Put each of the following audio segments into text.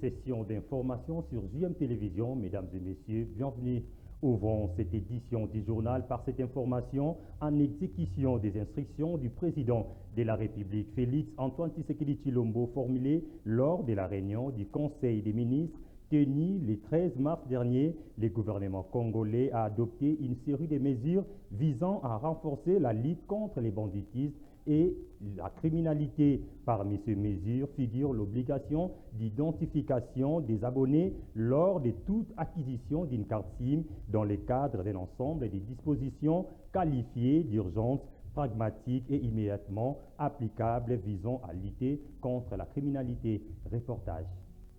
session d'information sur JM Télévision. Mesdames et messieurs, bienvenue. Ouvrons cette édition du journal par cette information en exécution des instructions du président de la République, Félix Antoine Tshisekedi Tshilombo, formulées lors de la réunion du Conseil des ministres tenue le 13 mars dernier. Le gouvernement congolais a adopté une série de mesures visant à renforcer la lutte contre les banditismes et la criminalité. Parmi ces mesures figure l'obligation d'identification des abonnés lors de toute acquisition d'une carte SIM dans le cadre d'un ensemble de dispositions qualifiées d'urgence, pragmatiques et immédiatement applicables visant à lutter contre la criminalité. Reportage.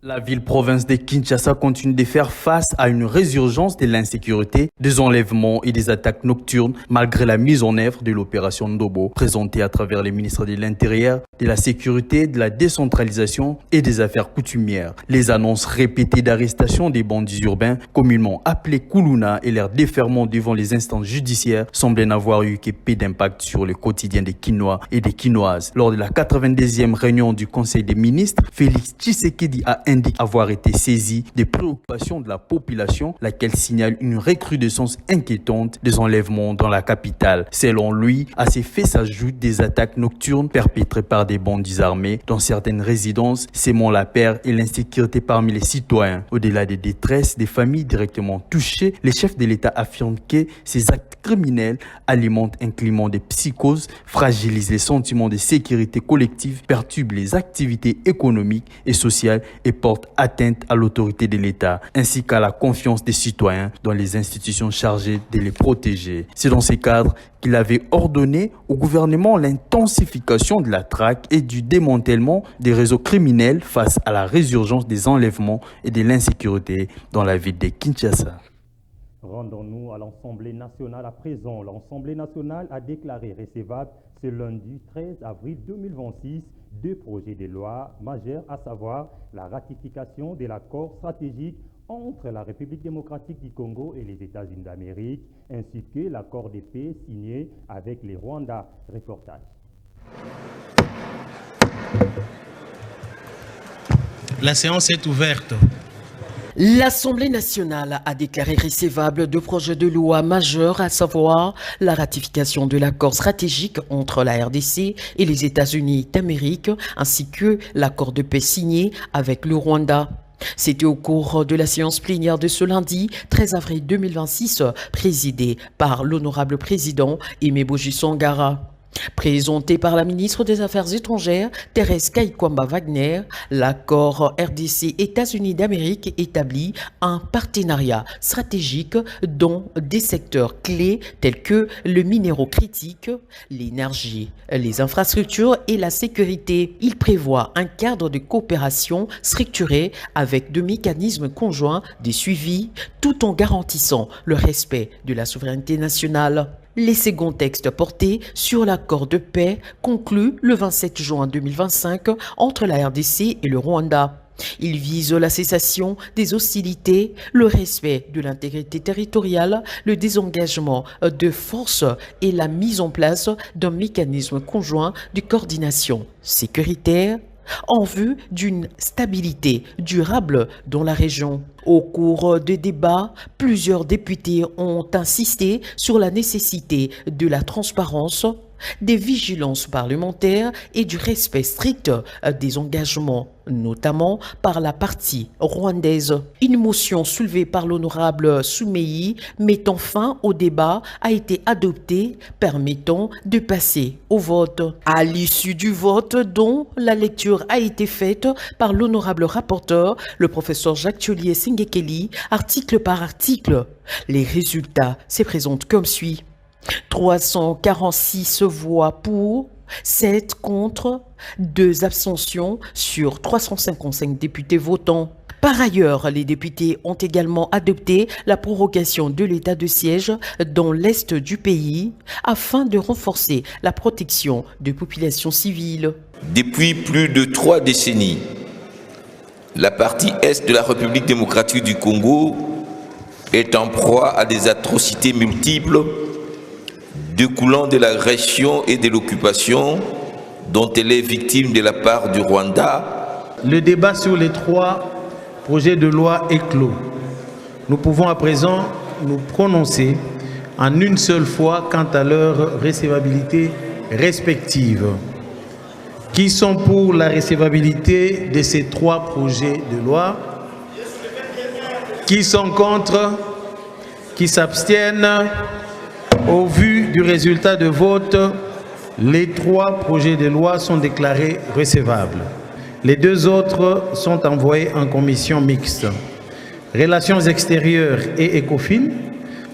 La ville-province de Kinshasa continue de faire face à une résurgence de l'insécurité, des enlèvements et des attaques nocturnes malgré la mise en œuvre de l'opération Ndobo, présentée à travers les ministres de l'Intérieur, de la Sécurité, de la Décentralisation et des Affaires coutumières. Les annonces répétées d'arrestation des bandits urbains, communément appelés Koulouna, et leur déferment devant les instances judiciaires semblaient n'avoir eu que peu d'impact sur le quotidien des Kinois et des Kinoises. Lors de la 92e réunion du Conseil des ministres, Félix Tshisekedi a indique avoir été saisi des préoccupations de la population, laquelle signale une recrudescence inquiétante des enlèvements dans la capitale. Selon lui, à ces faits s'ajoutent des attaques nocturnes perpétrées par des bandits armés dans certaines résidences, sémant la peur et l'insécurité parmi les citoyens. Au-delà des détresses des familles directement touchées, les chefs de l'État affirment que ces actes criminels alimentent un climat de psychose, fragilisent les sentiments de sécurité collective, perturbent les activités économiques et sociales et porte atteinte à l'autorité de l'État, ainsi qu'à la confiance des citoyens dans les institutions chargées de les protéger. C'est dans ces cadres qu'il avait ordonné au gouvernement l'intensification de la traque et du démantèlement des réseaux criminels face à la résurgence des enlèvements et de l'insécurité dans la ville de Kinshasa. Rendons-nous à l'Assemblée nationale à présent. L'Assemblée nationale a déclaré recevable ce lundi 13 avril 2026 deux projets de loi majeurs, à savoir la ratification de l'accord stratégique entre la République démocratique du Congo et les États-Unis d'Amérique, ainsi que l'accord de paix signé avec les Rwanda. Reportage. La séance est ouverte. L'Assemblée nationale a déclaré recevable deux projets de loi majeurs, à savoir la ratification de l'accord stratégique entre la RDC et les États-Unis d'Amérique, ainsi que l'accord de paix signé avec le Rwanda. C'était au cours de la séance plénière de ce lundi 13 avril 2026, présidée par l'honorable président Aimé Boji Sangara. Présenté par la ministre des Affaires étrangères, Thérèse Kaikwamba Wagner, l'accord RDC-États-Unis d'Amérique établit un partenariat stratégique dans des secteurs clés tels que le minéraux critique, l'énergie, les infrastructures et la sécurité. Il prévoit un cadre de coopération structuré avec deux mécanismes conjoints de suivi tout en garantissant le respect de la souveraineté nationale. Les seconds textes portés sur l'accord de paix conclu le 27 juin 2025 entre la RDC et le Rwanda. Il vise la cessation des hostilités, le respect de l'intégrité territoriale, le désengagement de forces et la mise en place d'un mécanisme conjoint de coordination sécuritaire en vue d'une stabilité durable dans la région. Au cours des débats, plusieurs députés ont insisté sur la nécessité de la transparence, des vigilances parlementaires et du respect strict des engagements, notamment par la partie rwandaise. Une motion soulevée par l'honorable Soumeyi mettant fin au débat a été adoptée, permettant de passer au vote. À l'issue du vote, dont la lecture a été faite par l'honorable rapporteur, le professeur Jacques Thiolier Singekeli, article par article, les résultats se présentent comme suit. 346 voix pour, 7 contre, 2 abstentions sur 355 députés votants. Par ailleurs, les députés ont également adopté la prorogation de l'état de siège dans l'est du pays afin de renforcer la protection des populations civiles. Depuis plus de 3 décennies, la partie est de la République démocratique du Congo est en proie à des atrocités multiples découlant de l'agression et de l'occupation dont elle est victime de la part du Rwanda. Le débat sur les 3 projets de loi est clos. Nous pouvons à présent nous prononcer en une seule fois quant à leur recevabilité respective. Qui sont pour la recevabilité de ces 3 projets de loi? Qui sont contre? Qui s'abstiennent? Au vu du résultat de vote, les 3 projets de loi sont déclarés recevables. Les 2 autres sont envoyés en commission mixte. Relations extérieures et ECOFIN,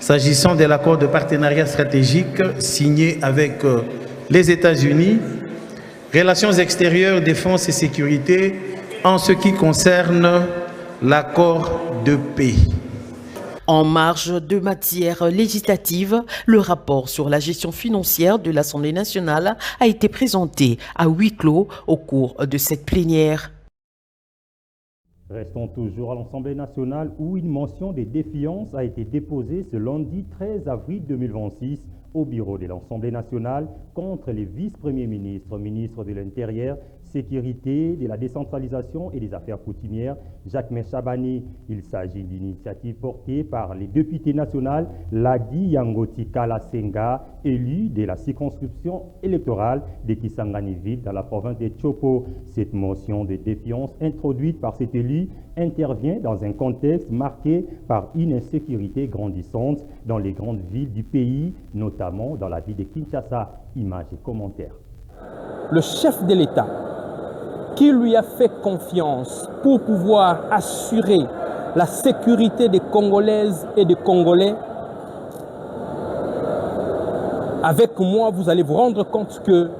s'agissant de l'accord de partenariat stratégique signé avec les États-Unis. Relations extérieures, défense et sécurité en ce qui concerne l'accord de paix. En marge de matière législative, le rapport sur la gestion financière de l'Assemblée nationale a été présenté à huis clos au cours de cette plénière. Restons toujours à l'Assemblée nationale où une motion de défiance a été déposée ce lundi 13 avril 2026 au bureau de l'Assemblée nationale contre les vice-premiers ministres, ministres de l'Intérieur, Sécurité, de la décentralisation et des affaires coutumières, Jacquemain Chabani. Il s'agit d'une initiative portée par les députés nationaux Ladi Yangoti Kalasenga, élu de la circonscription électorale de Kisangani-Ville dans la province de Chopo. Cette motion de défiance introduite par cet élu intervient dans un contexte marqué par une insécurité grandissante dans les grandes villes du pays, notamment dans la ville de Kinshasa. Images et commentaires. Le chef de l'État, qui lui a fait confiance pour pouvoir assurer la sécurité des Congolaises et des Congolais, avec moi, vous allez vous rendre compte que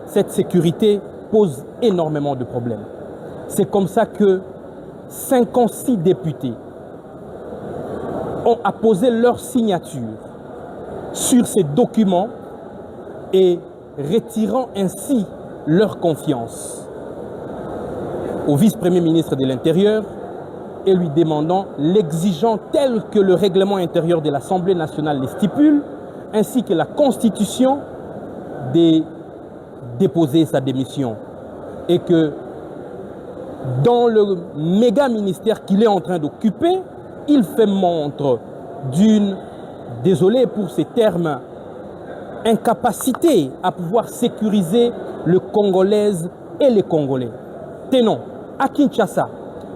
cette sécurité pose énormément de problèmes. C'est comme ça que 56 députés ont apposé leur signature sur ces documents et retirant ainsi leur confiance au vice-premier ministre de l'Intérieur et lui demandant, l'exigeant tel que le règlement intérieur de l'Assemblée nationale le stipule, ainsi que la Constitution, de déposer sa démission. Et que dans le méga ministère qu'il est en train d'occuper, il fait montre d'une, désolé pour ces termes, incapacité à pouvoir sécuriser le Congolaise et les Congolais. Tenons, à Kinshasa,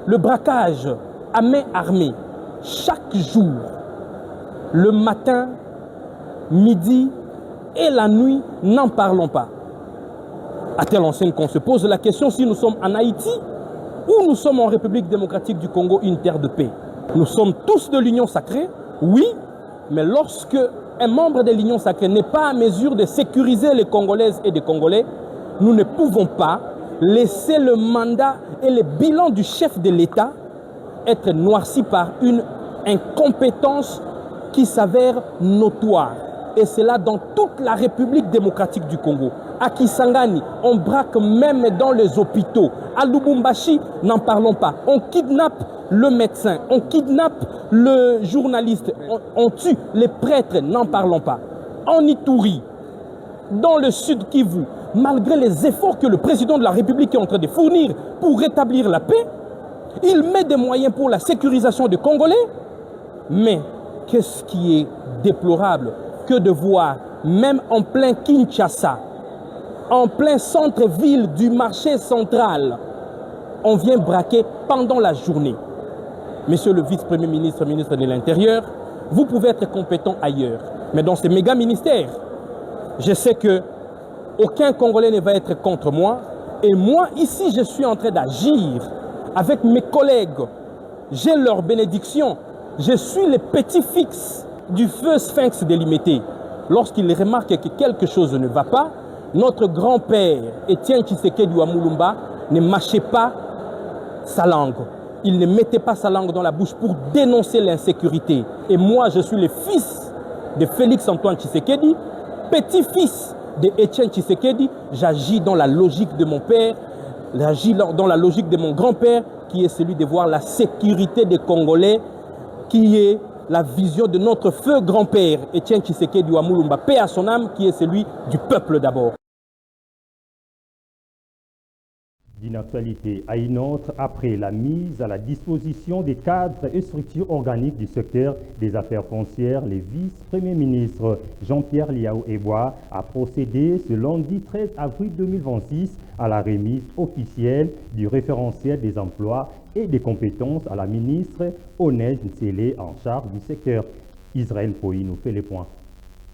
le braquage à main armée, chaque jour, le matin, midi et la nuit, n'en parlons pas. À telle enseigne qu'on se pose la question si nous sommes en Haïti ou nous sommes en République démocratique du Congo, une terre de paix. Nous sommes tous de l'Union sacrée, oui, mais lorsque un membre de l'Union sacrée n'est pas à mesure de sécuriser les Congolaises et les Congolais, nous ne pouvons pas laisser le mandat et le bilan du chef de l'État être noirci par une incompétence qui s'avère notoire. Et c'est là dans toute la République démocratique du Congo. À Kisangani, on braque même dans les hôpitaux. À Lubumbashi, n'en parlons pas. On kidnappe le médecin, on kidnappe le journaliste, on tue les prêtres, n'en parlons pas. En Ituri, dans le sud Kivu, malgré les efforts que le président de la République est en train de fournir pour rétablir la paix, il met des moyens pour la sécurisation des Congolais. Mais qu'est-ce qui est déplorable que de voir, même en plein Kinshasa, en plein centre-ville du marché central, on vient braquer pendant la journée. Monsieur le vice-premier ministre, ministre de l'Intérieur, vous pouvez être compétent ailleurs. Mais dans ces méga ministères, je sais que aucun Congolais ne va être contre moi. Et moi, ici, je suis en train d'agir avec mes collègues. J'ai leur bénédiction. Je suis le petit-fils du feu Sphinx délimité. Lorsqu'il remarque que quelque chose ne va pas, notre grand-père, Étienne Tshisekedi Wamulumba, ne mâchait pas sa langue. Il ne mettait pas sa langue dans la bouche pour dénoncer l'insécurité. Et moi, je suis le fils de Félix-Antoine Tshisekedi, petit-fils de Étienne Tshisekedi. J'agis dans la logique de mon père, j'agis dans la logique de mon grand-père, qui est celui de voir la sécurité des Congolais, qui est la vision de notre feu grand-père, Étienne Tshisekedi Wamulumba, paix à son âme, qui est celui du peuple d'abord. D'une actualité à une autre, après la mise à la disposition des cadres et structures organiques du secteur des affaires foncières, le vice-premier ministre Jean-Pierre Liao Eboa a procédé ce lundi 13 avril 2026 à la remise officielle du référentiel des emplois et des compétences à la ministre Onès Ntsele en charge du secteur. Israël Poï nous fait les points.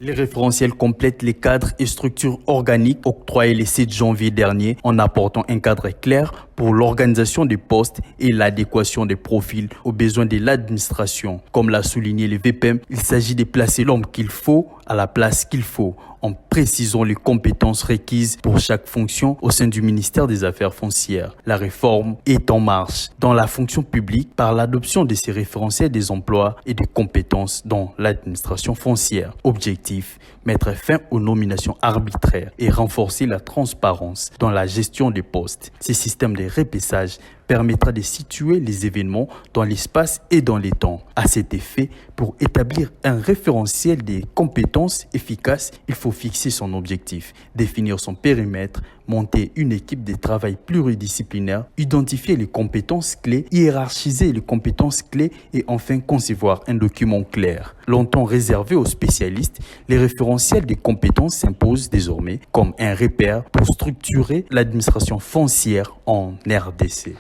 Les référentiels complètent les cadres et structures organiques octroyés le 7 janvier dernier en apportant un cadre clair pour l'organisation des postes et l'adéquation des profils aux besoins de l'administration. Comme l'a souligné le VPM, il s'agit de placer l'homme qu'il faut à la place qu'il faut, en précisant les compétences requises pour chaque fonction au sein du ministère des Affaires foncières. La réforme est en marche dans la fonction publique par l'adoption de ces référentiels des emplois et des compétences dans l'administration foncière. Objectif, mettre fin aux nominations arbitraires et renforcer la transparence dans la gestion des postes. Ces systèmes de repêchage permettra de situer les événements dans l'espace et dans les temps. À cet effet, pour établir un référentiel des compétences efficaces, il faut fixer son objectif, définir son périmètre, monter une équipe de travail pluridisciplinaire, identifier les compétences clés, hiérarchiser les compétences clés et enfin concevoir un document clair. Longtemps réservé aux spécialistes, les référentiels des compétences s'imposent désormais comme un repère pour structurer l'administration foncière en RDC.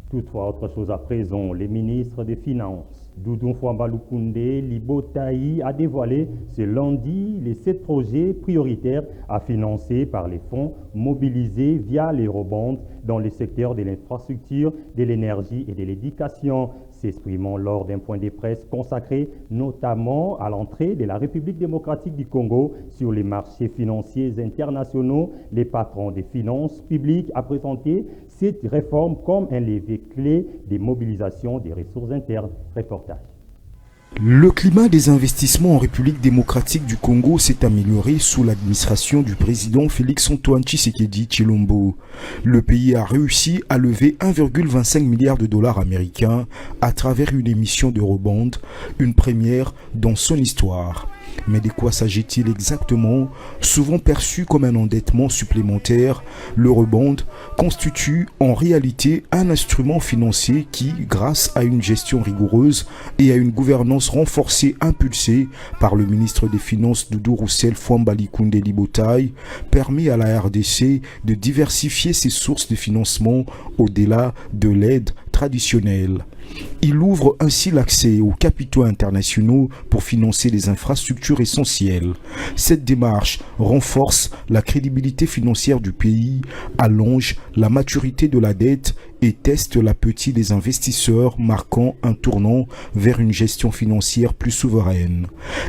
Toutefois, autre chose à présent, les ministres des Finances, Doudou Fouamba-Lukunde, Libo Taï, a dévoilé ce lundi les 7 projets prioritaires à financer par les fonds mobilisés via l'Eurobond dans le secteur de l'infrastructure, de l'énergie et de l'éducation. S'exprimant lors d'un point de presse consacré notamment à l'entrée de la République démocratique du Congo sur les marchés financiers internationaux, les patrons des finances publiques a présenté cette réforme comme un levier clé de mobilisation des ressources internes. Reportage. Le climat des investissements en République démocratique du Congo s'est amélioré sous l'administration du président Félix-Antoine Tshisekedi Tshilombo. Le pays a réussi à lever 1,25 milliard de dollars américains à travers une émission d'Eurobond, une première dans son histoire. Mais de quoi s'agit-il exactement? Souvent perçu comme un endettement supplémentaire, l'Eurobond constitue en réalité un instrument financier qui, grâce à une gestion rigoureuse et à une gouvernance renforcée impulsée par le ministre des Finances Doudou Roussel Fouamba-Lukunde Libo Taï, permet à la RDC de diversifier ses sources de financement au-delà de l'aide traditionnelle. Il ouvre ainsi l'accès aux capitaux internationaux pour financer les infrastructures essentielles. Cette démarche renforce la crédibilité financière du pays, allonge la maturité de la dette et teste l'appétit des investisseurs, marquant un tournant vers une gestion financière plus souveraine.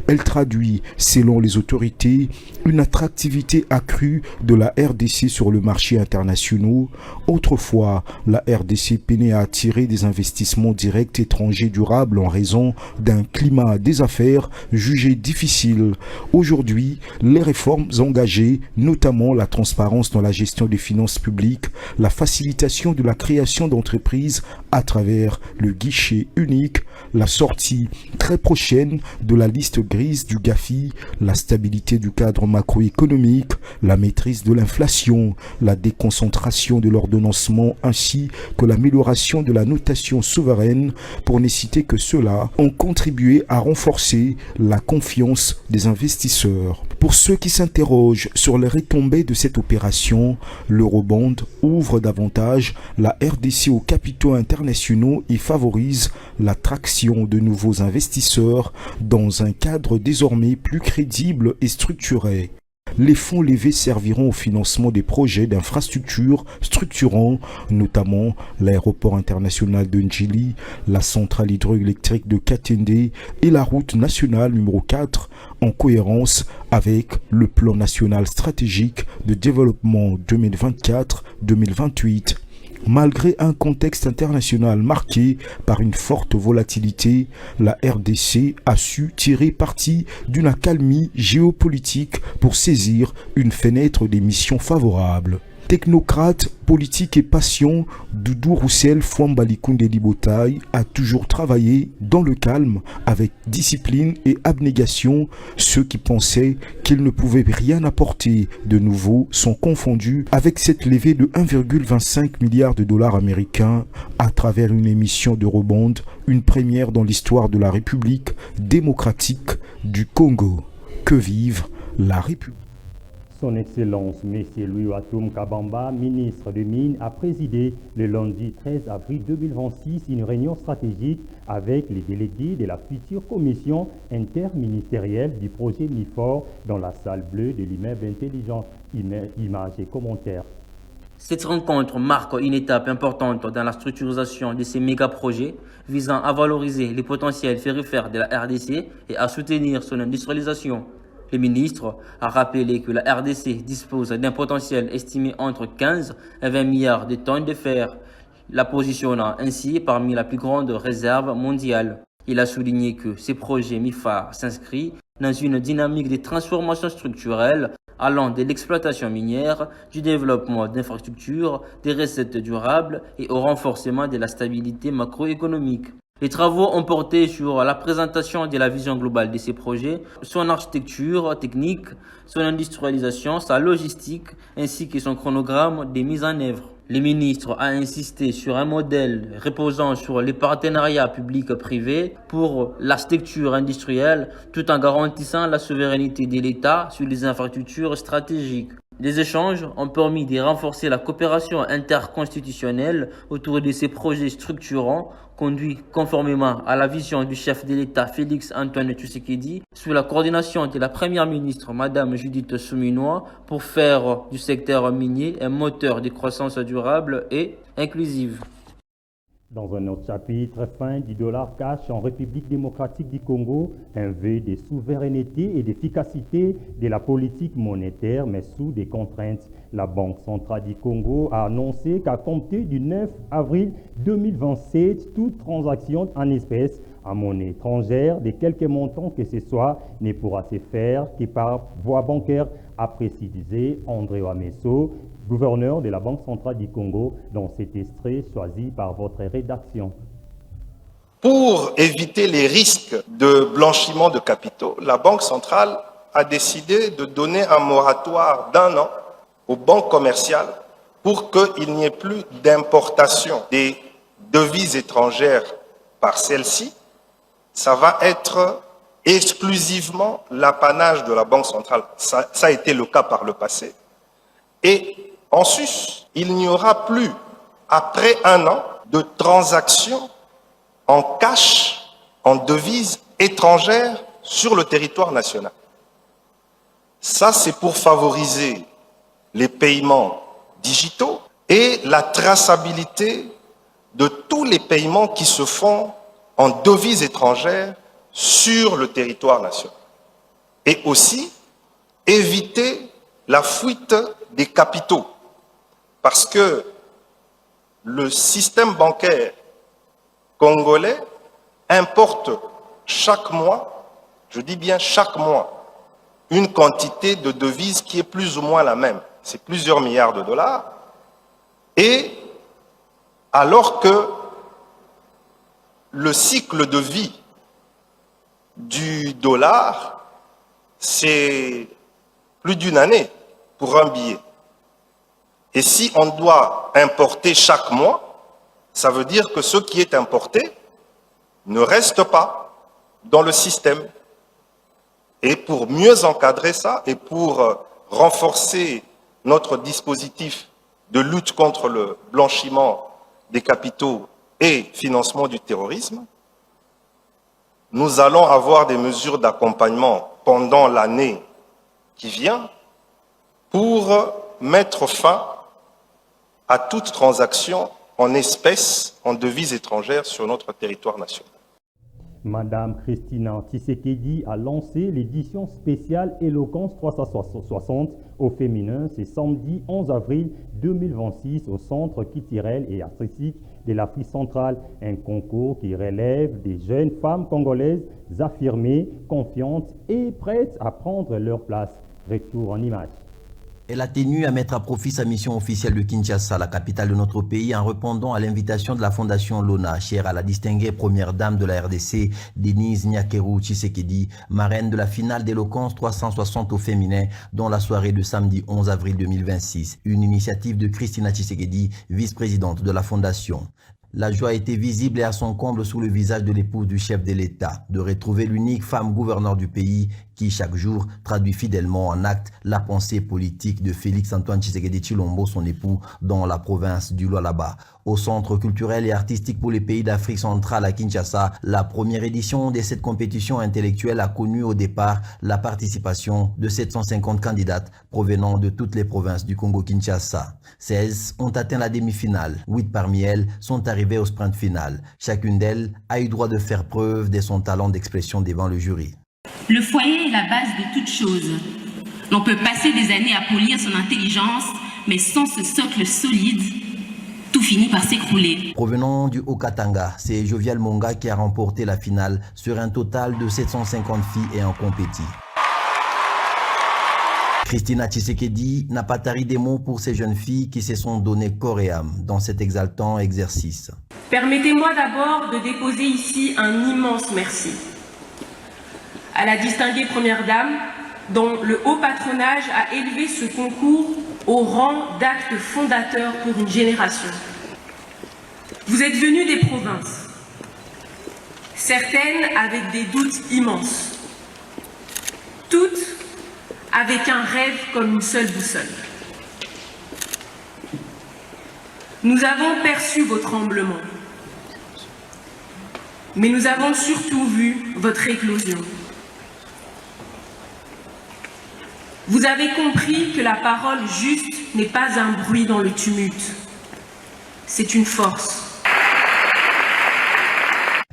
Elle traduit, selon les autorités, une attractivité accrue de la RDC sur le marché international. Autrefois, la RDC peinait à attirer des investissements directs étrangers durables en raison d'un climat des affaires jugé difficile. Aujourd'hui, les réformes engagées, notamment la transparence dans la gestion des finances publiques, la facilitation de la création d'entreprises à travers le guichet unique, la sortie très prochaine de la liste grise du GAFI, la stabilité du cadre macroéconomique, la maîtrise de l'inflation, la déconcentration de l'ordonnancement ainsi que l'amélioration de la notation souveraine, pour ne citer que ceux-là, ont contribué à renforcer la confiance des investisseurs. Pour ceux qui s'interrogent sur les retombées de cette opération, l'Eurobond ouvre davantage la RDC aux capitaux internationaux et favorise l'attraction de nouveaux investisseurs dans un cadre désormais plus crédible et structuré. Les fonds levés serviront au financement des projets d'infrastructures structurants, notamment l'aéroport international de Ndjili, la centrale hydroélectrique de Katende et la route nationale numéro 4, en cohérence avec le plan national stratégique de développement 2024-2028. Malgré un contexte international marqué par une forte volatilité, la RDC a su tirer parti d'une accalmie géopolitique pour saisir une fenêtre d'émission favorable. Technocrate, politique et passion, Doudou Roussel Fouambalikunde Libotaï a toujours travaillé dans le calme, avec discipline et abnégation. Ceux qui pensaient qu'il ne pouvait rien apporter de nouveau sont confondus avec cette levée de 1,25 milliard de dollars américains à travers une émission d'Eurobond, une première dans l'histoire de la République démocratique du Congo. Que vive la République! Son Excellence, M. Louis Watoum Kabamba, ministre des Mines, a présidé le lundi 13 avril 2026 une réunion stratégique avec les délégués de la future commission interministérielle du projet MIFOR dans la salle bleue de l'immeuble intelligent. Images et commentaires. Cette rencontre marque une étape importante dans la structuration de ces méga-projets visant à valoriser les potentiels ferrifères de la RDC et à soutenir son industrialisation. Le ministre a rappelé que la RDC dispose d'un potentiel estimé entre 15 et 20 milliards de tonnes de fer, la positionnant ainsi parmi la plus grande réserve mondiale. Il a souligné que ces projets MIFAR s'inscrivent dans une dynamique de transformation structurelle allant de l'exploitation minière, du développement d'infrastructures, des recettes durables et au renforcement de la stabilité macroéconomique. Les travaux ont porté sur la présentation de la vision globale de ces projets, son architecture technique, son industrialisation, sa logistique, ainsi que son chronogramme de mise en œuvre. Le ministre a insisté sur un modèle reposant sur les partenariats publics-privés pour l'architecture industrielle, tout en garantissant la souveraineté de l'État sur les infrastructures stratégiques. Les échanges ont permis de renforcer la coopération interconstitutionnelle autour de ces projets structurants conduits conformément à la vision du chef de l'État Félix Antoine Tshisekedi sous la coordination de la première ministre Madame Judith Suminwa pour faire du secteur minier un moteur de croissance durable et inclusive. Dans un autre chapitre, fin du dollar cash en République démocratique du Congo, un vœu de souveraineté et d'efficacité de la politique monétaire, mais sous des contraintes. La Banque centrale du Congo a annoncé qu'à compter du 9 avril 2027, toute transaction en espèces, en monnaie étrangère, de quelque montant que ce soit, ne pourra se faire que par voie bancaire, a précisé André Wameso, gouverneur de la Banque centrale du Congo, dans cet extrait choisi par votre rédaction. Pour éviter les risques de blanchiment de capitaux, la Banque centrale a décidé de donner un moratoire d'1 an aux banques commerciales pour qu'il n'y ait plus d'importation des devises étrangères par celles-ci. Ça va être exclusivement l'apanage de la Banque centrale. Ça a été le cas par le passé. Et en sus, il n'y aura plus, après 1 an, de transactions en cash, en devises étrangères sur le territoire national. Ça, c'est pour favoriser les paiements digitaux et la traçabilité de tous les paiements qui se font en devises étrangères sur le territoire national. Et aussi, éviter la fuite des capitaux. Parce que le système bancaire congolais importe chaque mois, je dis bien chaque mois, une quantité de devises qui est plus ou moins la même. C'est plusieurs milliards de dollars. Et alors que le cycle de vie du dollar, c'est plus d'1 année pour un billet. Et si on doit importer chaque mois, ça veut dire que ce qui est importé ne reste pas dans le système. Et pour mieux encadrer ça et pour renforcer notre dispositif de lutte contre le blanchiment des capitaux et financement du terrorisme, nous allons avoir des mesures d'accompagnement pendant l'année qui vient pour mettre fin à toute transaction en espèces, en devises étrangères sur notre territoire national. Madame Christina Tshisekedi a lancé l'édition spéciale Éloquence 360 au féminin ce samedi 11 avril 2026 au Centre culturel et artistique de l'Afrique centrale, un concours qui relève des jeunes femmes congolaises affirmées, confiantes et prêtes à prendre leur place. Retour en image. Elle a tenu à mettre à profit sa mission officielle de Kinshasa, la capitale de notre pays, en répondant à l'invitation de la Fondation Lona, chère à la distinguée première dame de la RDC, Denise Nyakeru Tshisekedi, marraine de la finale d'Éloquence 360 au féminin, dont la soirée de samedi 11 avril 2026. Une initiative de Christina Tshisekedi, vice-présidente de la Fondation. La joie était visible et à son comble sous le visage de l'épouse du chef de l'État, de retrouver l'unique femme gouverneur du pays qui, chaque jour, traduit fidèlement en actes la pensée politique de Félix-Antoine Tshisekedi Tshilombo, son époux, dans la province du Lualaba. Au Centre culturel et artistique pour les pays d'Afrique centrale à Kinshasa, la première édition de cette compétition intellectuelle a connu au départ la participation de 750 candidates provenant de toutes les provinces du Congo-Kinshasa. 16 ont atteint la demi-finale. 8 parmi elles sont arrivées au sprint final. Chacune d'elles a eu droit de faire preuve de son talent d'expression devant le jury. Le foyer est la base de toute chose. L'on peut passer des années à polir son intelligence, mais sans ce socle solide, tout finit par s'écrouler. Provenant du Haut-Katanga, c'est Jovial Monga qui a remporté la finale sur un total de 750 filles ayant compéti. Christina Tshisekedi n'a pas tari des mots pour ces jeunes filles qui se sont données corps et âme dans cet exaltant exercice. Permettez-moi d'abord de déposer ici un immense merci à la distinguée Première Dame, dont le haut patronage a élevé ce concours au rang d'acte fondateur pour une génération. Vous êtes venus des provinces, certaines avec des doutes immenses, toutes avec un rêve comme une seule boussole. Nous avons perçu vos tremblements, mais nous avons surtout vu votre éclosion. Vous avez compris que la parole juste n'est pas un bruit dans le tumulte, c'est une force.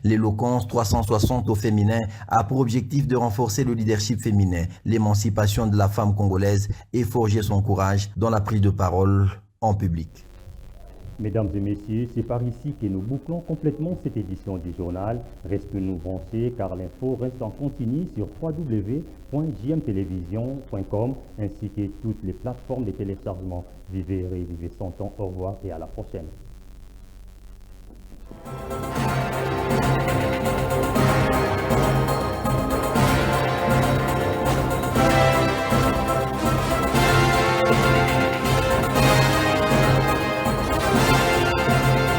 L'Éloquence 360 au féminin a pour objectif de renforcer le leadership féminin, l'émancipation de la femme congolaise et forger son courage dans la prise de parole en public. Mesdames et messieurs, c'est par ici que nous bouclons complètement cette édition du journal. Restez-nous branchés car l'info reste en continu sur www.jmtelevision.com ainsi que toutes les plateformes de téléchargement. Vivez et revivez son temps. Au revoir et à la prochaine.